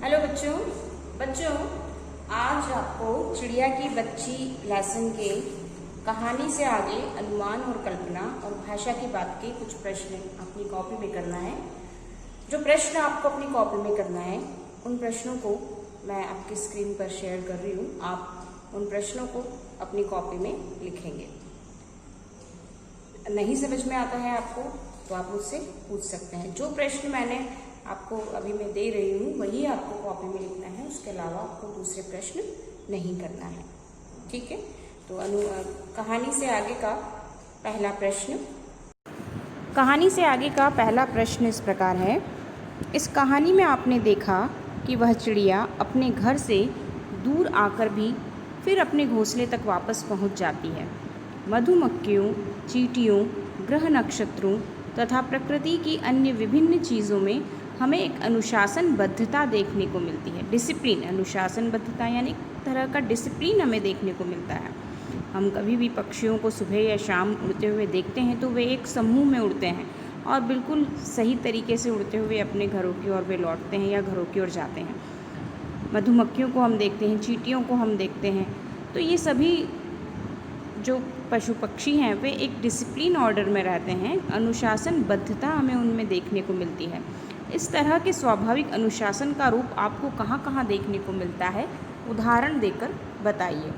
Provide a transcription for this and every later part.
Hello बच्चों। बच्चों, आज आपको चिड़िया की बच्ची लेसन के कहानी से आगे अनुमान और कल्पना और भाषा की बात के कुछ प्रश्न अपनी कॉपी में करना है। जो प्रश्न आपको अपनी कॉपी में करना है उन प्रश्नों को मैं आपकी स्क्रीन पर शेयर कर रही हूँ। आप उन प्रश्नों को अपनी कॉपी में लिखेंगे। नहीं समझ में आता है आपको तो आप मुझसे पूछ सकते हैं। जो प्रश्न मैंने आपको अभी मैं दे रही हूँ वही आपको कॉपी में लिखना है, उसके अलावा आपको दूसरे प्रश्न नहीं करना है। ठीक है, तो कहानी से आगे का पहला प्रश्न। कहानी से आगे का पहला प्रश्न इस प्रकार है। इस कहानी में आपने देखा कि वह चिड़िया अपने घर से दूर आकर भी फिर अपने घोंसले तक वापस पहुंच जाती है। मधुमक्खियों, चींटियों, ग्रह नक्षत्रों तथा प्रकृति की अन्य विभिन्न चीज़ों में हमें एक अनुशासनबद्धता देखने को मिलती है। डिसिप्लिन, अनुशासनबद्धता यानी एक तरह का डिसिप्लिन हमें देखने को मिलता है। हम कभी भी पक्षियों को सुबह या शाम उड़ते हुए देखते हैं तो वे एक समूह में उड़ते हैं और बिल्कुल सही तरीके से उड़ते हुए अपने घरों की ओर वे लौटते हैं या घरों की ओर जाते हैं। मधुमक्खियों को हम देखते हैं, चींटियों को हम देखते हैं। तो ये सभी जो पशु पक्षी हैं वे एक डिसिप्लिन ऑर्डर में रहते हैं। अनुशासनबद्धता हमें उनमें देखने को मिलती है। इस तरह के स्वाभाविक अनुशासन का रूप आपको कहाँ कहाँ देखने को मिलता है, उदाहरण देकर बताइए।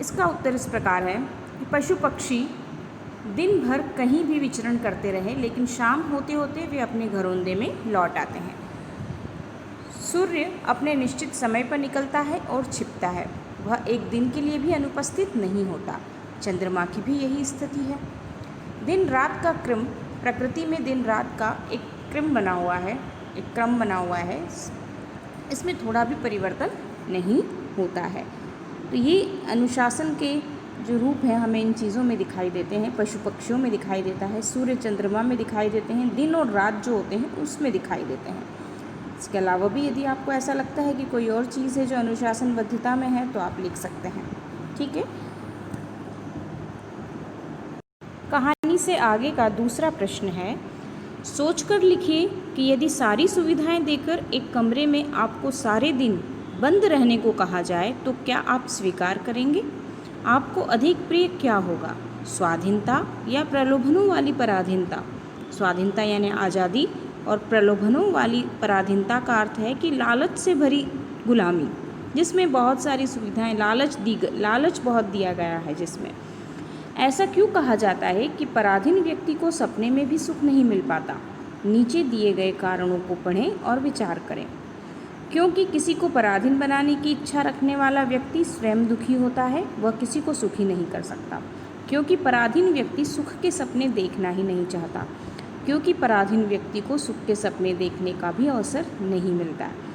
इसका उत्तर इस प्रकार है कि पशु पक्षी दिन भर कहीं भी विचरण करते रहे लेकिन शाम होते होते वे अपने घरौंदे में लौट आते हैं। सूर्य अपने निश्चित समय पर निकलता है और छिपता है, वह एक दिन के लिए भी अनुपस्थित नहीं होता। चंद्रमा की भी यही स्थिति है। दिन रात का क्रम, प्रकृति में दिन रात का एक क्रम बना हुआ है, इसमें थोड़ा भी परिवर्तन नहीं होता है। तो ये अनुशासन के जो रूप हैं हमें इन चीज़ों में दिखाई देते हैं, पशु पक्षियों में दिखाई देता है, सूर्य चंद्रमा में दिखाई देते हैं, दिन और रात जो होते हैं उसमें दिखाई देते हैं। इसके अलावा भी यदि आपको ऐसा लगता है कि कोई और चीज़ है जो अनुशासनबद्धता में है तो आप लिख सकते हैं। ठीक है। कहानी से आगे का दूसरा प्रश्न है, सोचकर लिखिए कि यदि सारी सुविधाएं देकर एक कमरे में आपको सारे दिन बंद रहने को कहा जाए तो क्या आप स्वीकार करेंगे? आपको अधिक प्रिय क्या होगा, स्वाधीनता या प्रलोभनों वाली पराधीनता? स्वाधीनता यानी आज़ादी और प्रलोभनों वाली पराधीनता का अर्थ है कि लालच से भरी गुलामी, जिसमें बहुत सारी सुविधाएं, लालच बहुत दिया गया है जिसमें। ऐसा क्यों कहा जाता है कि पराधीन व्यक्ति को सपने में भी सुख नहीं मिल पाता? नीचे दिए गए कारणों को पढ़ें और विचार करें। क्योंकि किसी को पराधीन बनाने की इच्छा रखने वाला व्यक्ति स्वयं दुखी होता है, वह किसी को सुखी नहीं कर सकता। क्योंकि पराधीन व्यक्ति सुख के सपने देखना ही नहीं चाहता, क्योंकि पराधीन व्यक्ति को सुख के सपने देखने का भी अवसर नहीं मिलता है।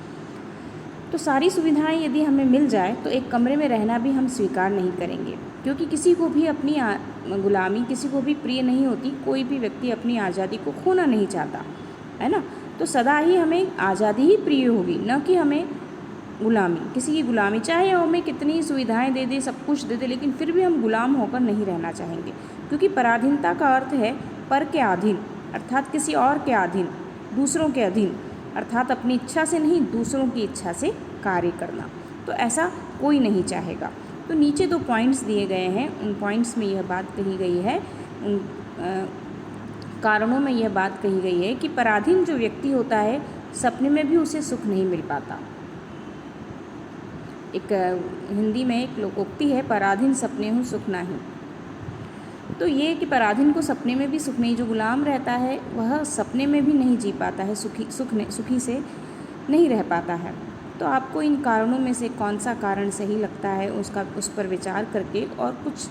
तो सारी सुविधाएं यदि हमें मिल जाए तो एक कमरे में रहना भी हम स्वीकार नहीं करेंगे, क्योंकि किसी को भी अपनी गुलामी किसी को भी प्रिय नहीं होती। कोई भी व्यक्ति अपनी आज़ादी को खोना नहीं चाहता, है ना। तो सदा ही हमें आज़ादी ही प्रिय होगी, न कि हमें गुलामी, किसी की गुलामी। चाहे हमें कितनी सुविधाएं दे दे, सब कुछ दे दे, लेकिन फिर भी हम गुलाम होकर नहीं रहना चाहेंगे। क्योंकि पराधीनता का अर्थ है पर के अधीन, अर्थात किसी और के अधीन, दूसरों के अधीन, अर्थात अपनी इच्छा से नहीं दूसरों की इच्छा से कार्य करना। तो ऐसा कोई नहीं चाहेगा। तो नीचे 2 पॉइंट्स दिए गए हैं, उन पॉइंट्स में यह बात कही गई है, उन कारणों में यह बात कही गई है कि पराधीन जो व्यक्ति होता है सपने में भी उसे सुख नहीं मिल पाता। एक हिंदी में एक लोकोक्ति है, पराधीन सपने हूँ सुख नाही। तो ये कि पराधीन को सपने में भी सुख नहीं, जो गुलाम रहता है वह सपने में भी नहीं जी पाता है, सुखी से नहीं रह पाता है। तो आपको इन कारणों में से कौन सा कारण सही लगता है उस पर विचार करके और कुछ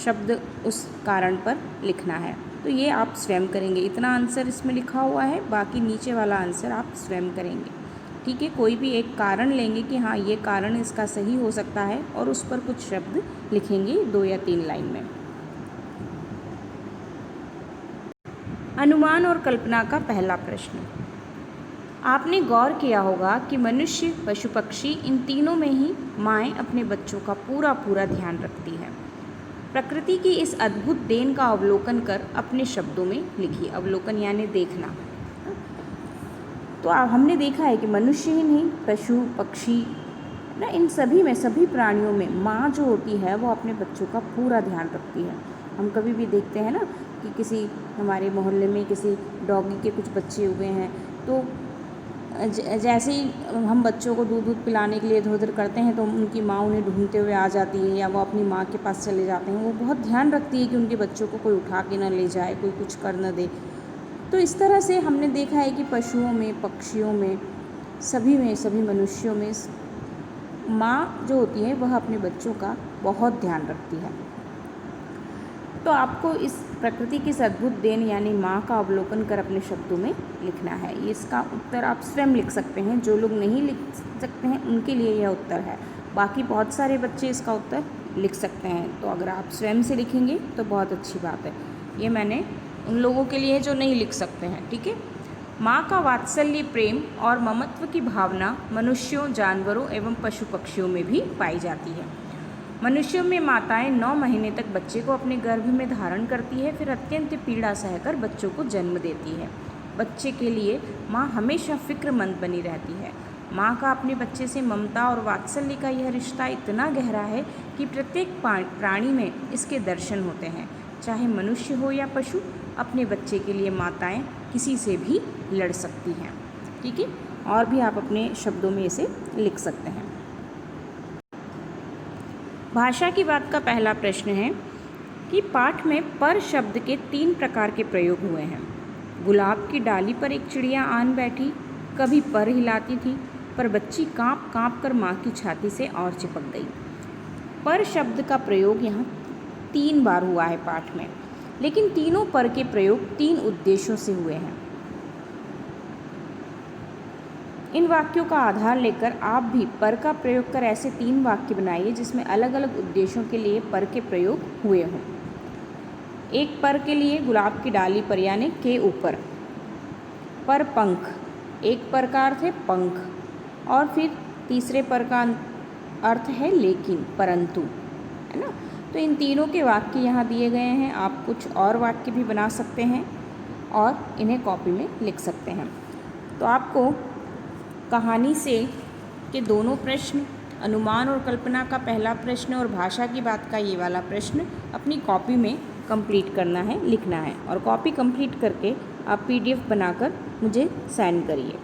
शब्द उस कारण पर लिखना है। तो ये आप स्वयं करेंगे। इतना आंसर इसमें लिखा हुआ है, बाकी नीचे वाला आंसर आप स्वयं करेंगे। ठीक है, कोई भी एक कारण लेंगे कि हाँ ये कारण इसका सही हो सकता है और उस पर कुछ शब्द लिखेंगे 2 या 3 लाइन में। अनुमान और कल्पना का पहला प्रश्न। आपने गौर किया होगा कि मनुष्य, पशु पक्षी, इन तीनों में ही माएँ अपने बच्चों का पूरा ध्यान रखती है। प्रकृति की इस अद्भुत देन का अवलोकन कर अपने शब्दों में लिखिए। अवलोकन यानी देखना। तो हमने देखा है कि मनुष्य ही नहीं, पशु पक्षी ना, इन सभी में, सभी प्राणियों में माँ जो होती है वो अपने बच्चों का पूरा ध्यान रखती है। हम कभी भी देखते हैं ना कि किसी हमारे मोहल्ले में किसी डॉगी के कुछ बच्चे हुए हैं, तो जैसे ही हम बच्चों को दूध पिलाने के लिए इधर उधर करते हैं तो उनकी माँ उन्हें ढूंढते हुए आ जाती है, या वो अपनी माँ के पास चले जाते हैं। वो बहुत ध्यान रखती है कि उनके बच्चों को कोई उठा के ना ले जाए, कोई कुछ कर न दे। तो इस तरह से हमने देखा है कि पशुओं में, पक्षियों में, सभी में, सभी मनुष्यों में माँ जो होती है वह अपने बच्चों का बहुत ध्यान रखती है। तो आपको इस प्रकृति की अद्भुत देन यानी माँ का अवलोकन कर अपने शब्दों में लिखना है। इसका उत्तर आप स्वयं लिख सकते हैं। जो लोग नहीं लिख सकते हैं उनके लिए यह उत्तर है, बाकी बहुत सारे बच्चे इसका उत्तर लिख सकते हैं। तो अगर आप स्वयं से लिखेंगे तो बहुत अच्छी बात है। ये मैंने उन लोगों के लिए जो नहीं लिख सकते हैं, ठीक है। माँ का वात्सल्य, प्रेम और ममत्व की भावना मनुष्यों, जानवरों एवं पशु पक्षियों में भी पाई जाती है। मनुष्यों में माताएं 9 महीने तक बच्चे को अपने गर्भ में धारण करती है, फिर अत्यंत पीड़ा सहकर बच्चों को जन्म देती है। बच्चे के लिए माँ हमेशा फिक्रमंद बनी रहती है। माँ का अपने बच्चे से ममता और वात्सल्य का यह रिश्ता इतना गहरा है कि प्रत्येक प्राणी में इसके दर्शन होते हैं। चाहे मनुष्य हो या पशु, अपने बच्चे के लिए माताएं किसी से भी लड़ सकती हैं, ठीक है। और भी आप अपने शब्दों में इसे लिख सकते हैं। भाषा की बात का पहला प्रश्न है कि पाठ में पर शब्द के 3 प्रकार के प्रयोग हुए हैं। गुलाब की डाली पर एक चिड़िया आन बैठी, कभी पर हिलाती थी, पर बच्ची काँप काँप कर माँ की छाती से और चिपक गई। पर शब्द का प्रयोग यहाँ 3 बार हुआ है पाठ में, लेकिन तीनों पर के प्रयोग 3 उद्देश्यों से हुए हैं। इन वाक्यों का आधार लेकर आप भी पर का प्रयोग कर ऐसे 3 वाक्य बनाइए जिसमें अलग अलग उद्देश्यों के लिए पर के प्रयोग हुए हों। एक पर के लिए गुलाब की डाली पर यानी के ऊपर, पर पंख, एक पर का अर्थ है पंख, और फिर तीसरे पर का अर्थ है लेकिन, परंतु, है ना। तो इन तीनों के वाक्य यहाँ दिए गए हैं। आप कुछ और वाक्य भी बना सकते हैं और इन्हें कॉपी में लिख सकते हैं। तो आपको कहानी से के दोनों प्रश्न, अनुमान और कल्पना का पहला प्रश्न और भाषा की बात का ये वाला प्रश्न अपनी कॉपी में कंप्लीट करना है, लिखना है। और कॉपी कंप्लीट करके आप PDF बनाकर मुझे सेंड करिए।